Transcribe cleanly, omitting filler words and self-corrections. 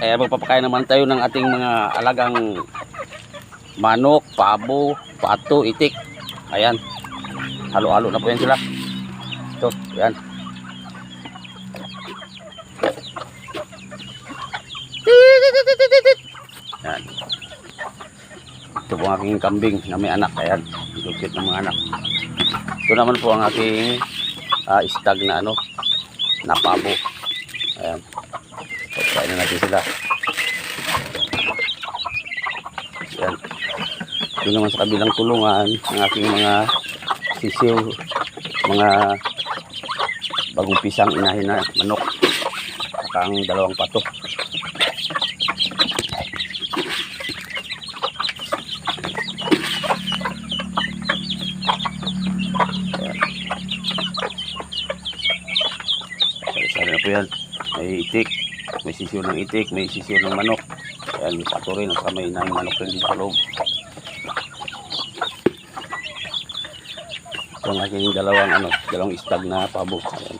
Ayan, magpapakain naman tayo ng ating mga alagang manok, pabo, pato, itik. Ayan. Halo-halo na po yan sila. Ito, ayan. Ayan. Ito po ang aking kambing na may anak. Ayan. Dukit ng mga anak. Ito naman po ang aking stag na na pabo. Ayan. Pagkain na natin sila. Ayan. Ito naman sa kabilang tulungan ang aking mga sisiw, mga bagong pisang inahin na manok, saka ang dalawang pato. Sari-sari na po yan. May itik, may sisiw ng itik, may sisiw ng manok. Ayan, may pato rin, at may inahing manok rin dito sa loob. Ito ang aking dalawang stag na pabo. Ayan.